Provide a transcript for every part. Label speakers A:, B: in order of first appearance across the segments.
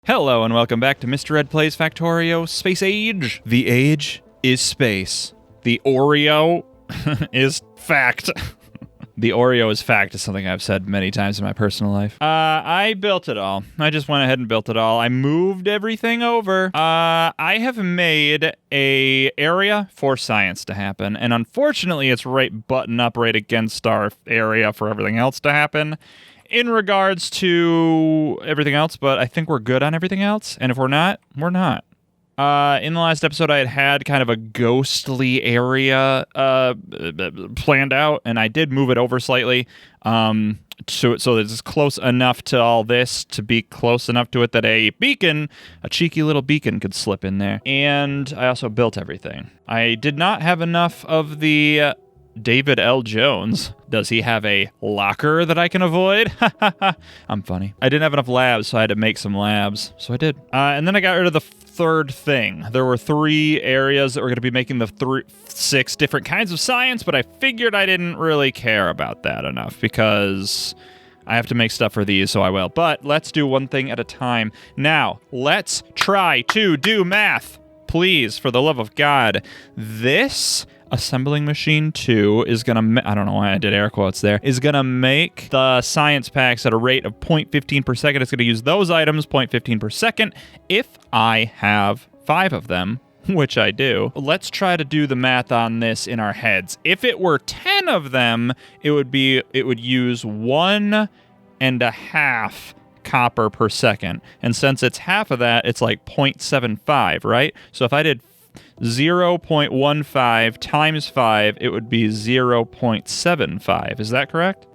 A: Hello and welcome back to Mr. Ed Plays Factorio Space Age. The age is space. The Oreo is fact. The Oreo is fact is something I've said many times in my personal life. I built it all. I just went ahead and built it all. I moved everything over. I have made a area for science to happen, and unfortunately it's right button up right against our area for everything else to happen. In regards to everything else, but I think we're good on everything else. And if we're not, we're not. In the last episode, I had kind of a ghostly area planned out, and I did move it over slightly so that it's close enough to all this to be close enough to it that a cheeky little beacon could slip in there. And I also built everything. I did not have enough of the... David L. Jones. Does he have a locker that I can avoid? I'm funny. I didn't have enough labs, so I had to make some labs. So I did. And then I got rid of the third thing. There were 3 areas that were going to be making the 6 different kinds of science, but I figured I didn't really care about that enough because I have to make stuff for these, so I will. But let's do one thing at a time. Now, let's try to do math. Please, for the love of God. This... assembling machine 2 is going to, I don't know why I did air quotes there, is going to make the science packs at a rate of 0.15 per second. It's going to use those items 0.15 per second if I have 5 of them, which I do. Let's try to do the math on this in our heads. If it were 10 of them, it would use 1.5 copper per second. And since it's half of that, it's like 0.75, right? So if I did 0.15 times 5, it would be 0.75. Is that correct?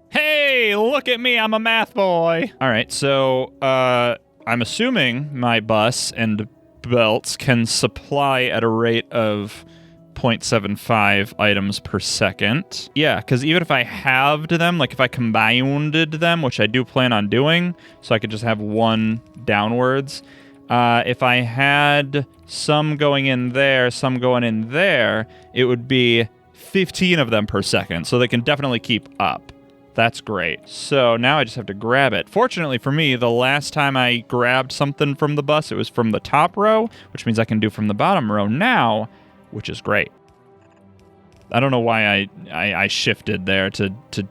A: Hey, look at me. I'm a math boy. All right, so I'm assuming my bus and belts can supply at a rate of 0.75 items per second. Yeah, because even if I halved them, like if I combined them, which I do plan on doing, so I could just have one downwards... if I had some going in there, some going in there, it would be 15 of them per second, so they can definitely keep up. That's great. So now I just have to grab it. Fortunately for me, the last time I grabbed something from the bus, it was from the top row, which means I can do from the bottom row now, which is great. I don't know why I shifted there to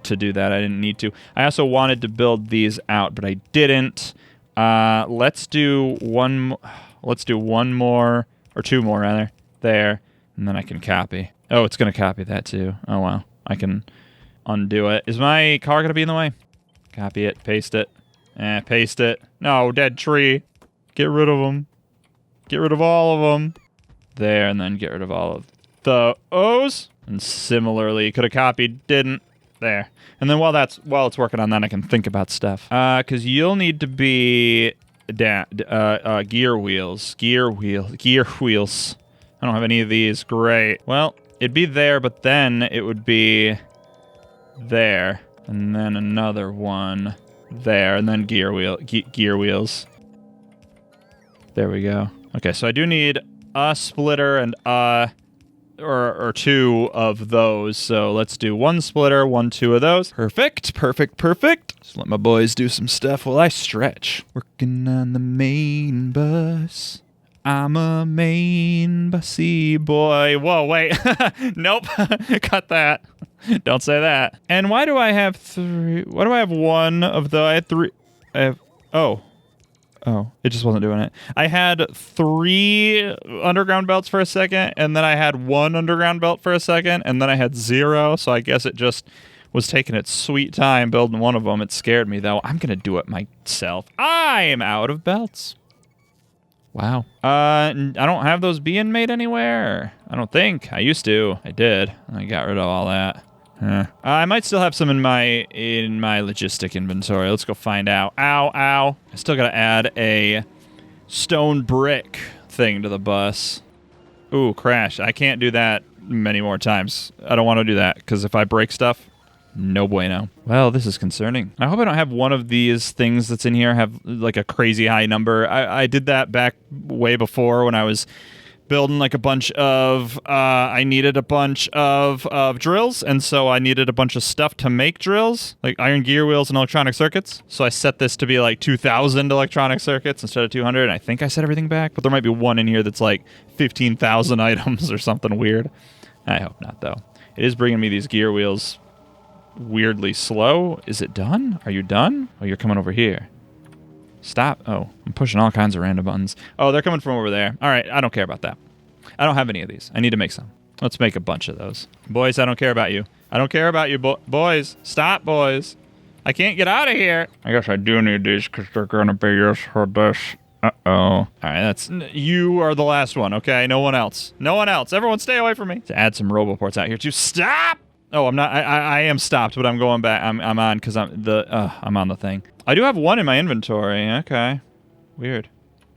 A: do that. I didn't need to. I also wanted to build these out, but I didn't. Let's do one more, or 2 more rather, there, and then I can copy. Oh, it's going to copy that too. Oh, wow. I can undo it. Is my car going to be in the way? Copy it, paste it. Paste it. No, dead tree. Get rid of them. Get rid of all of them. There, and then get rid of all of the O's. And similarly, could have copied, didn't. There. And then while it's working on that, I can think about stuff. Because you'll need to be gear wheels. Gear wheels. I don't have any of these. Great. Well, it'd be there, but then it would be there. And then another one there. And then gear wheels. There we go. Okay, so I do need a splitter and or 2 of those. So let's do 1 splitter, 2 of those. Perfect. Just let my boys do some stuff while I stretch. Working on the main bus. I'm a main bussy boy. Whoa, wait. Nope. Cut that. Don't say that. And why do I have 3? Why do I have 1 of the... I had 3... I have... Oh, it just wasn't doing it. I had 3 underground belts for a second, and then I had 1 underground belt for a second, and then I had 0, so I guess it just was taking its sweet time building one of them. It scared me, though. I'm going to do it myself. I'm out of belts. Wow. I don't have those being made anywhere. I don't think. I used to. I did. I got rid of all that. I might still have some in my logistic inventory. Let's go find out. Ow. I still gotta add a stone brick thing to the bus. Ooh, crash. I can't do that many more times. I don't want to do that, because if I break stuff, no bueno. Well, this is concerning. I hope I don't have one of these things that's in here have like a crazy high number. I did that back way before when I was building like a bunch of, I needed a bunch of drills, and so I needed a bunch of stuff to make drills, like iron gear wheels and electronic circuits. So I set this to be like 2,000 electronic circuits instead of 200, and I think I set everything back, but there might be one in here that's like 15,000 items or something weird. I hope not, though. It is bringing me these gear wheels weirdly slow. Is it done? Are you done? Oh, you're coming over here. Stop. Oh, I'm pushing all kinds of random buttons. Oh, they're coming from over there. All right, I don't care about that. I don't have any of these. I need to make some. Let's make a bunch of those. Boys, I don't care about you. I don't care about you, boys. Stop, boys. I can't get out of here. I guess I do need these because they're going to be used for this. Uh-oh. All right, you are the last one, okay? No one else. No one else. Everyone stay away from me. To add some roboports out here, too. Stop! Oh, I'm not. I am stopped, but I'm going back. I'm on because I'm on the thing. I do have one in my inventory. Okay. Weird.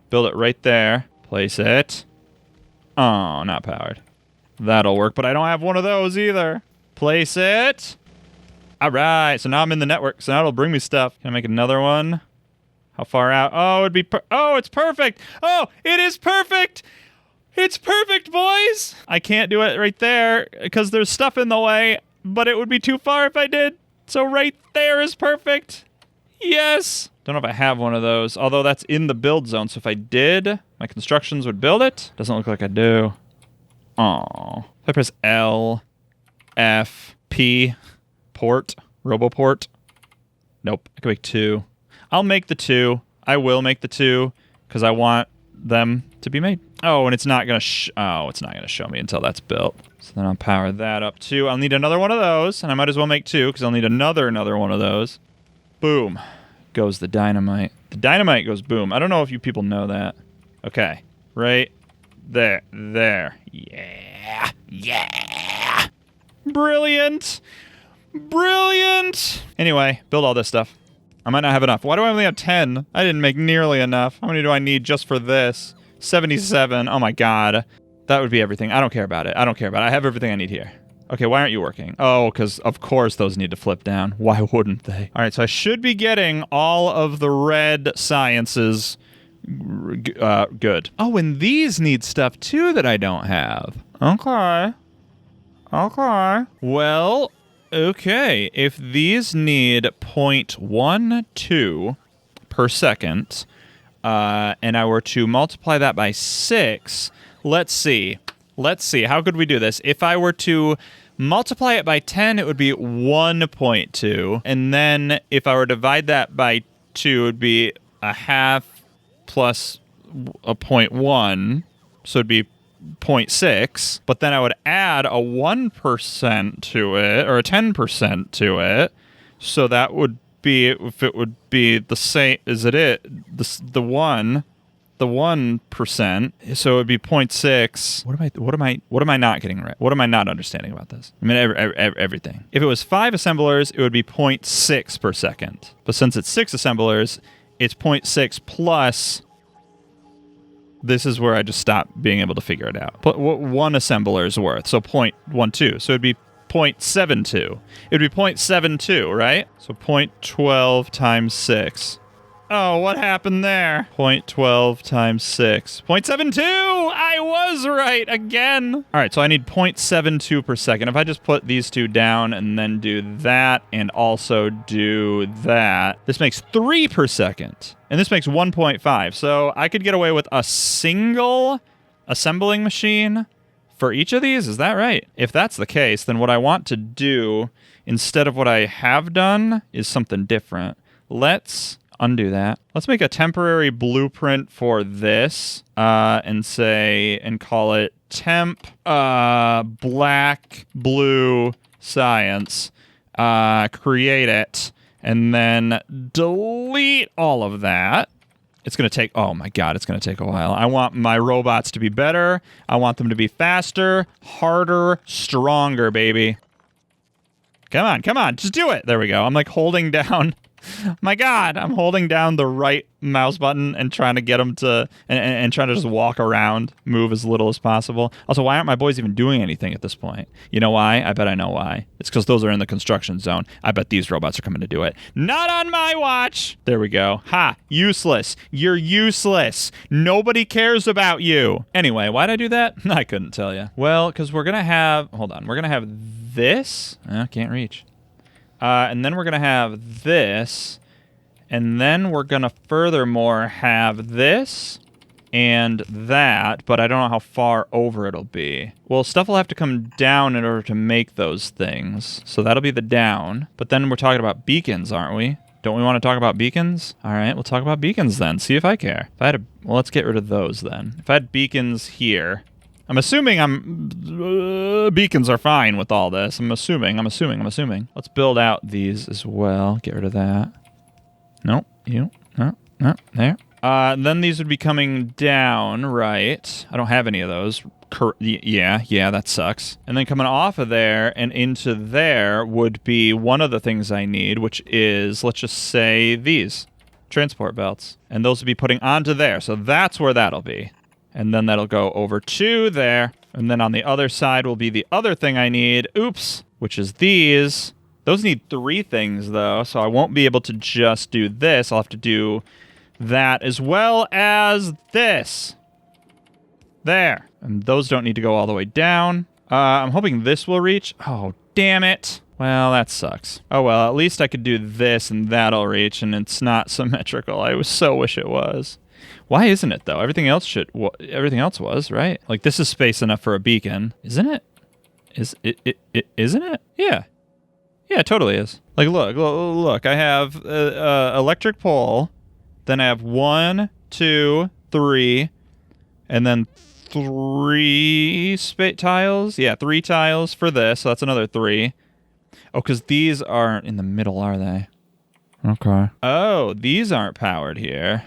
A: Build it right there. Place it. Oh, not powered. That'll work, but I don't have one of those either. Place it. All right. So now I'm in the network. So now it'll bring me stuff. Can I make another one? How far out? Oh, it'd be. Oh, it's perfect. Oh, it is perfect. It's perfect, boys. I can't do it right there because there's stuff in the way, but it would be too far if I did. So right there is perfect. Yes. Don't know if I have one of those, although that's in the build zone. So if I did, my constructions would build it. Doesn't look like I do. Oh. If I press L, F, P, port, roboport. Nope. I can make 2. I'll make the 2. I will make the 2 because I want them to be made. Oh, and it's not gonna it's not gonna show me until that's built. So then I'll power that up too. I'll need another one of those, and I might as well make 2 because I'll need another one of those. Boom. Goes the dynamite. The dynamite goes boom. I don't know if you people know that. Okay. Right there. There. Yeah. Yeah. Brilliant. Brilliant. Anyway, build all this stuff. I might not have enough. Why do I only have 10? I didn't make nearly enough. How many do I need just for this? 77. Oh my god. That would be everything. I don't care about it. I don't care about it. I have everything I need here. Okay, why aren't you working? Oh, because of course those need to flip down. Why wouldn't they? All right, so I should be getting all of the red sciences good. Oh, and these need stuff too that I don't have. Okay. Okay. Well, okay. If these need 0.12 per second, and I were to multiply that by 6, let's see. Let's see. How could we do this? If I were to multiply it by 10, it would be 1.2. And then if I were to divide that by 2, it would be a half plus a 0.1. So it'd be 0.6. But then I would add a 1% to it, or a 10% to it. So that would be, if it would be the same, is it the 1%, so it would be 0.6. What am I not getting right? What am I not understanding about this? I mean, everything. If it was 5 assemblers, it would be 0.6 per second. But since it's 6 assemblers, it's 0.6 plus. This is where I just stopped being able to figure it out. What 1 assembler is worth? So 0.12. So it'd be 0.72. It would be 0.72, right? So 0.12 times 6. Oh, what happened there? 0.12 times 6. 0.72! I was right again! All right, so I need 0.72 per second. If I just put these two down and then do that and also do that, this makes 3 per second. And this makes 1.5. So I could get away with a single assembling machine for each of these. Is that right? If that's the case, then what I want to do instead of what I have done is something different. Let's undo that. Let's make a temporary blueprint for this and call it temp black blue science. Create it and then delete all of that. It's going to take, oh my god, it's going to take a while. I want my robots to be better. I want them to be faster, harder, stronger, baby. Come on, just do it. There we go. I'm like holding down My God, I'm holding down the right mouse button and trying to get them to, and trying to just walk around, move as little as possible. Also, why aren't my boys even doing anything at this point? You know why? I bet I know why. It's because those are in the construction zone. I bet these robots are coming to do it. Not on my watch. There we go. Ha, useless. You're useless. Nobody cares about you. Anyway, why'd I do that? I couldn't tell you. Well, because we're going to have, hold on, we're going to have this. Can't reach. And then we're going to have this, and then we're going to furthermore have this and that, but I don't know how far over it'll be. Well, stuff will have to come down in order to make those things, so that'll be the down. But then we're talking about beacons, aren't we? Don't we want to talk about beacons? All right, we'll talk about beacons then, see if I care. If I had well, let's get rid of those then. If I had beacons here... I'm assuming beacons are fine with all this. I'm assuming. Let's build out these as well. Get rid of that. Nope. No, there. Then these would be coming down, right? I don't have any of those. Yeah, that sucks. And then coming off of there and into there would be one of the things I need, which is, let's just say these transport belts. And those would be putting onto there. So that's where that'll be. And then that'll go over to there. And then on the other side will be the other thing I need. Oops. Which is these. Those need 3 things, though. So I won't be able to just do this. I'll have to do that as well as this. There. And those don't need to go all the way down. I'm hoping this will reach. Oh, damn it. Well, that sucks. Oh, well, at least I could do this and that'll reach. And it's not symmetrical. I so wish it was. Why isn't it, though? Everything else was, right? Like, this is space enough for a beacon. Isn't it? Isn't it? Yeah. Yeah, it totally is. Like, look. I have electric pole. Then I have 1, 2, 3. And then 3 tiles. Yeah, 3 tiles for this. So that's another 3. Oh, because these aren't in the middle, are they? Okay. Oh, these aren't powered here.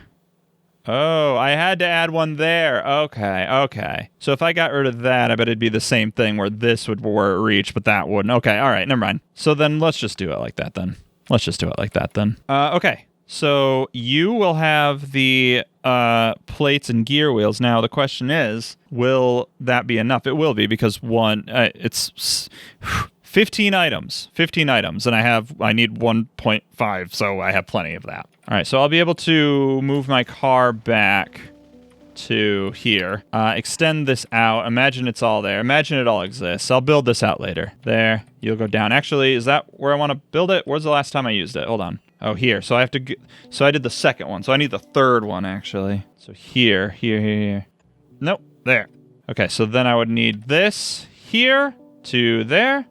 A: Oh, I had to add one there. Okay. So if I got rid of that, I bet it'd be the same thing where this would where it reached, but that wouldn't. Okay, all right, never mind. So then let's just do it like that then. Okay, so you will have the plates and gear wheels. Now, the question is, will that be enough? It will be because it's 15 items, and I need 1.5, so I have plenty of that. All right, so I'll be able to move my car back to here. Extend this out. Imagine it's all there. Imagine it all exists. I'll build this out later. There, you'll go down. Actually, is that where I want to build it? Where's the last time I used it? Hold on. Oh, here. So I have to. So I did the second one. So I need the third one actually. So here. Nope. There. Okay. So then I would need this here to there.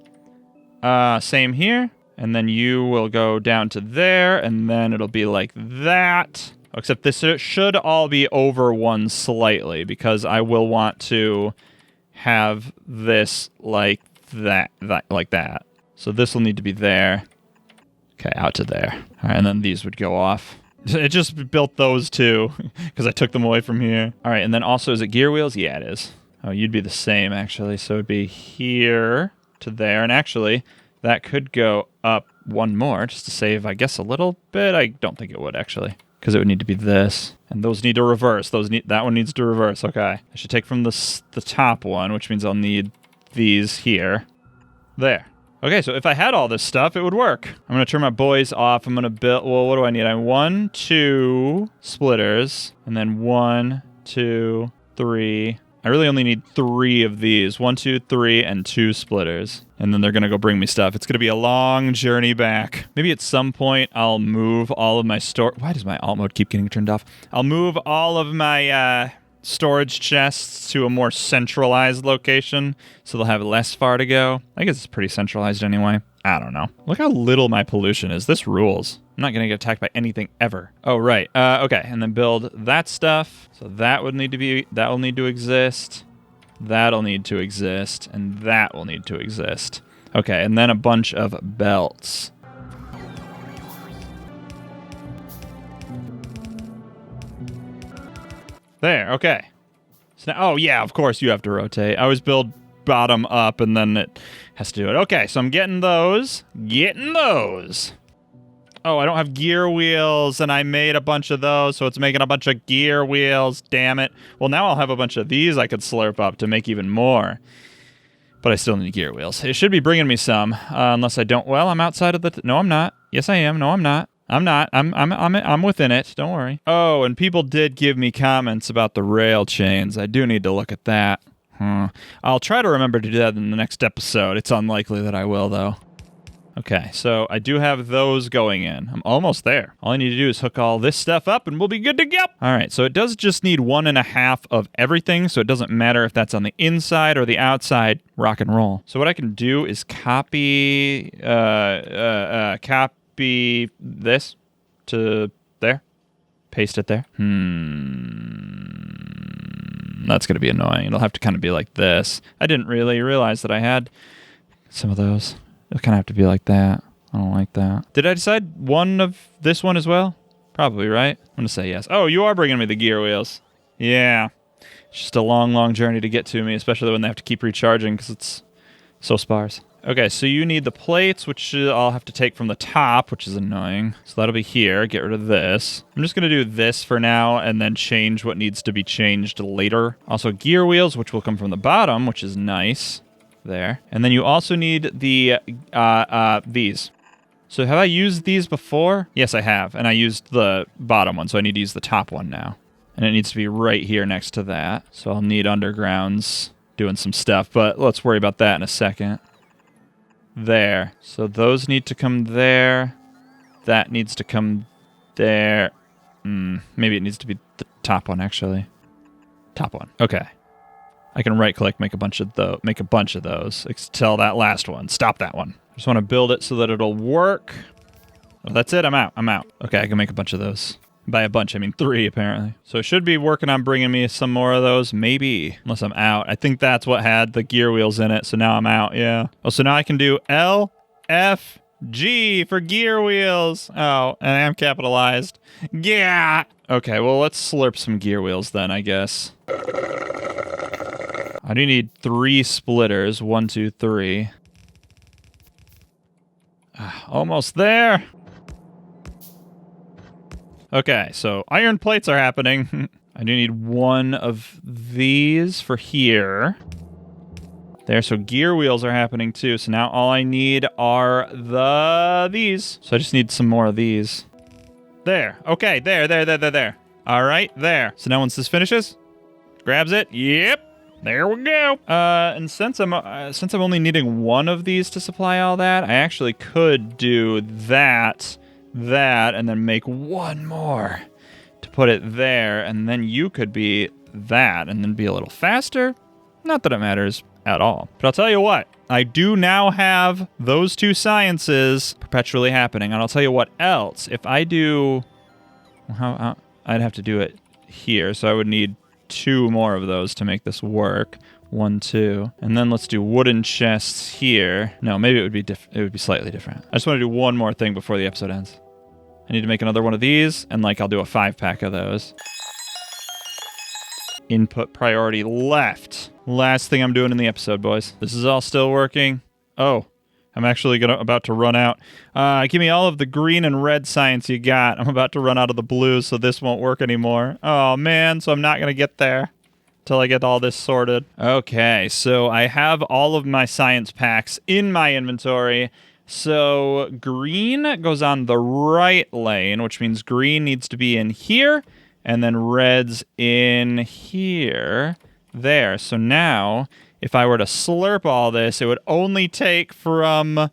A: Same here. And then you will go down to there, and then it'll be like that. Except this should all be over one slightly, because I will want to have this like that. So this will need to be there. Okay, out to there. All right, and then these would go off. It just built those two, because I took them away from here. All right, and then also, is it gear wheels? Yeah, it is. Oh, you'd be the same, actually. So it'd be here to there, and actually... that could go up one more just to save, I guess, a little bit. I don't think it would, actually, because it would need to be this. And those need to reverse. That one needs to reverse. Okay. I should take from the top one, which means I'll need these here. There. Okay, so if I had all this stuff, it would work. I'm going to turn my boys off. I'm going to build... well, what do I need? I have 1, 2 splitters, and then 1, 2, 3... I really only need 3 of these. 1, 2, 3, and 2 splitters. And then they're going to go bring me stuff. It's going to be a long journey back. Maybe at some point I'll move all of my store... why does my alt mode keep getting turned off? I'll move all of my storage chests to a more centralized location so they'll have less far to go. I guess it's pretty centralized anyway. I don't know. Look how little my pollution is. This rules. I'm not going to get attacked by anything ever. Oh, right. Okay, and then build that stuff. So that will need to exist. That'll need to exist. And that will need to exist. Okay, and then a bunch of belts. There, okay. So now, oh, yeah, of course you have to rotate. I always build bottom up, and then it has to do it. Okay, so I'm getting those. Oh, I don't have gear wheels, and I made a bunch of those, so it's making a bunch of gear wheels. Damn it. Well, now I'll have a bunch of these I could slurp up to make even more. But I still need gear wheels. It should be bringing me some, unless I don't. Well, I'm outside of the... No, I'm not. Yes, I am. No, I'm not. I'm not. I'm within it. Don't worry. Oh, and people did give me comments about the rail chains. I do need to look at that. I'll try to remember to do that in the next episode. It's unlikely that I will, though. Okay, so I do have those going in. I'm almost there. All I need to do is hook all this stuff up and we'll be good to go. All right, so it does just need 1.5 of everything, so it doesn't matter if that's on the inside or the outside. Rock and roll. So what I can do is copy this to there. Paste it there. That's going to be annoying. It'll have to kind of be like this. I didn't really realize that I had some of those. It'll kind of have to be like that. I don't like that. Did I decide one of this one as well? Probably, right? I'm going to say yes. Oh, you are bringing me the gear wheels. Yeah. It's just a long, long journey to get to me, especially when they have to keep recharging because it's so sparse. Okay, so you need the plates, which I'll have to take from the top, which is annoying. So that'll be here. Get rid of this. I'm just going to do this for now and then change what needs to be changed later. Also, gear wheels, which will come from the bottom, which is nice. There. And then you also need the these. So have I used these before? Yes, I have. And I used the bottom one, so I need to use the top one now. And it needs to be right here next to that. So I'll need undergrounds doing some stuff, but let's worry about that in a second. There. So those need to come there. That needs to come there. Maybe it needs to be the top one, actually. Top one. Okay. I can right-click, make a bunch of those. Tell that last one. Stop that one. I just want to build it so that it'll work. Oh, that's it. I'm out. Okay, I can make a bunch of those. By a bunch, I mean 3, apparently. So it should be working on bringing me some more of those. Maybe. Unless I'm out. I think that's what had the gear wheels in it, so now I'm out, yeah. Oh, so now I can do L, F, G for gear wheels. Oh, and I am capitalized. Yeah! Okay, well, let's slurp some gear wheels then, I guess. I do need 3 splitters. 1, 2, 3. Almost there. Okay, so iron plates are happening. I do need 1 of these for here. There, so gear wheels are happening too. So now all I need are these. So I just need some more of these. There. Okay, there. All right, there. So now once this finishes, grabs it. Yep. There we go. And since I'm only needing 1 of these to supply all that, I actually could do that, and then make 1 more to put it there, and then you could be that, and then be a little faster. Not that it matters at all. But I'll tell you what, I do now have those 2 sciences perpetually happening, and I'll tell you what else. If I do, I'd have to do it here, so I would need 2 more of those to make this work. 1, 2. And then let's do wooden chests here. No, maybe it would be slightly different. I just want to do 1 more thing before the episode ends. I need to make another one of these, and I'll do a 5-pack of those. Input priority left. Last thing I'm doing in the episode, boys. This is all still working. Oh, I'm actually about to run out. Give me all of the green and red science you got. I'm about to run out of the blue, so this won't work anymore. Oh, man, so I'm not going to get there until I get all this sorted. Okay, so I have all of my science packs in my inventory. So green goes on the right lane, which means green needs to be in here, and then red's in here. There. So now, if I were to slurp all this, it would only take from...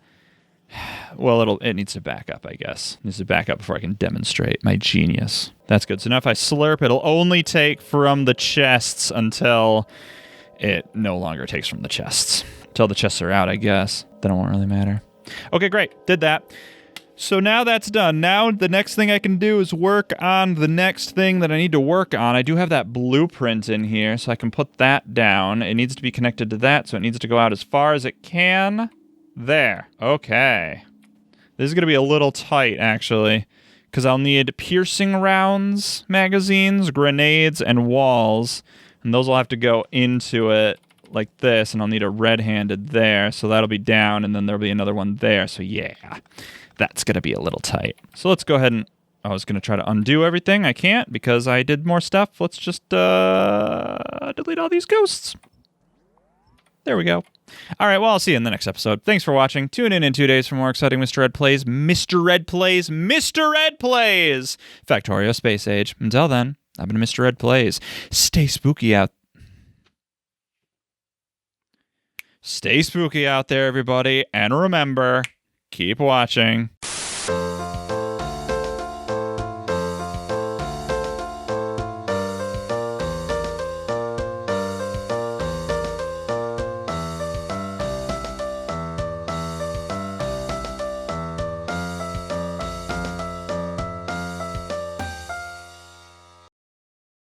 A: Well, it needs to back up, I guess. It needs to back up before I can demonstrate my genius. That's good. So now if I slurp, it'll only take from the chests until it no longer takes from the chests. Until the chests are out, I guess. Then it won't really matter. Okay, great. Did that. So now that's done. Now the next thing I can do is work on the next thing that I need to work on. I do have that blueprint in here, so I can put that down. It needs to be connected to that, so it needs to go out as far as it can. There. Okay. This is going to be a little tight, actually, because I'll need piercing rounds, magazines, grenades, and walls, and those will have to go into it like this, and I'll need a red-handed there, so that'll be down, and then there'll be another one there, so yeah. That's going to be a little tight. So let's go ahead and... I was going to try to undo everything. I can't because I did more stuff. Let's just delete all these ghosts. There we go. All right, well, I'll see you in the next episode. Thanks for watching. Tune in 2 days for more exciting Mr. Ed Plays. Mr. Ed Plays. Mr. Ed Plays. Factorio Space Age. Until then, I've been Mr. Ed Plays. Stay spooky out. Stay spooky out there, everybody. And remember, keep watching.